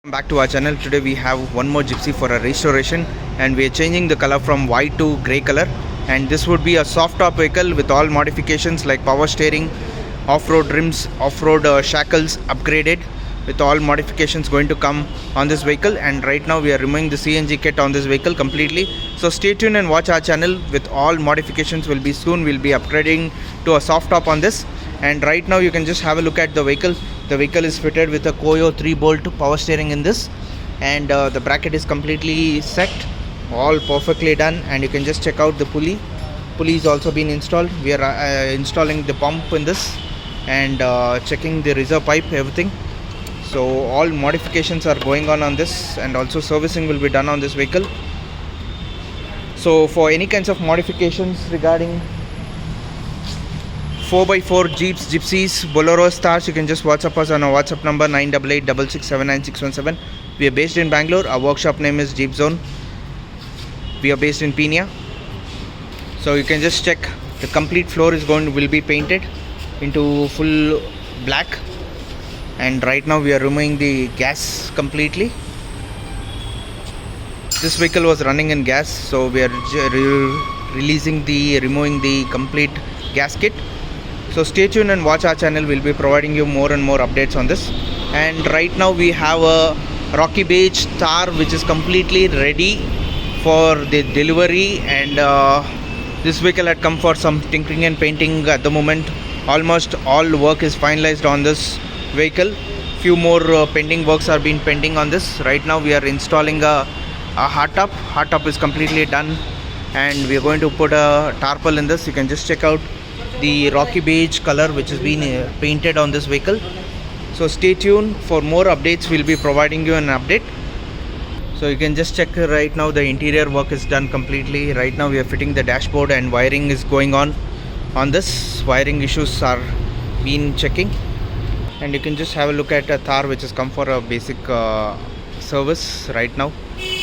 Welcome back to our channel. Today we have one more Gypsy for a restoration, and we are changing the color from white to grey color, and this would be a soft top vehicle with all modifications like power steering, off-road rims, off-road shackles upgraded with all modifications going to come on this vehicle. And right now we are removing the CNG kit on this vehicle completely, so stay tuned and watch our channel. With all modifications will be soon, we'll be upgrading to a soft top on this. And right now you can just have a look at the vehicle. The vehicle is fitted with a Koyo 3-bolt power steering in this, and the bracket is completely set, all perfectly done. And you can just check out the pulley is also been installed. We are installing the pump in this and checking the reserve pipe, everything. So all modifications are going on this, and also servicing will be done on this vehicle. So for any kinds of modifications regarding 4x4 Jeeps, Gypsies, Bolero, Stars, you can just WhatsApp us on our WhatsApp number 9886679617. We are based in Bangalore. Our workshop name is Jeep Zone. We are based in Pina. So you can just check the complete floor will be painted into full black. And right now we are removing the gas completely. This vehicle was running in gas, so we are removing the complete gasket. So stay tuned and watch our channel. We'll be providing you more and more updates on this. And right now we have a Rocky Beige Thar which is completely ready for the delivery, and this vehicle had come for some tinkering and painting at the moment. Almost all work is finalized on this vehicle. Few more pending works are being pending on this. Right now we are installing a hard top. Hard top is completely done, and we are going to put a tarpaul in this. You can just check out the Rocky Beige color which has been painted on this vehicle. So stay tuned for more updates. We'll be providing you an update. So you can just check right now the interior work is done completely. Right now we are fitting the dashboard, and wiring is going on this. Wiring issues are been checking, and you can just have a look at a Thar which has come for a basic service right now.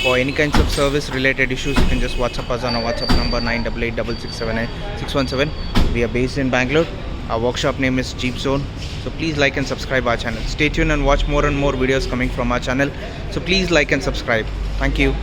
For any kinds of service related issues, you can just WhatsApp us on our WhatsApp number 9886679617. We are based in Bangalore. Our workshop name is Jeep Zone. So please like and subscribe our channel. Stay tuned and watch more and more videos coming from our channel. So please like and subscribe. Thank you.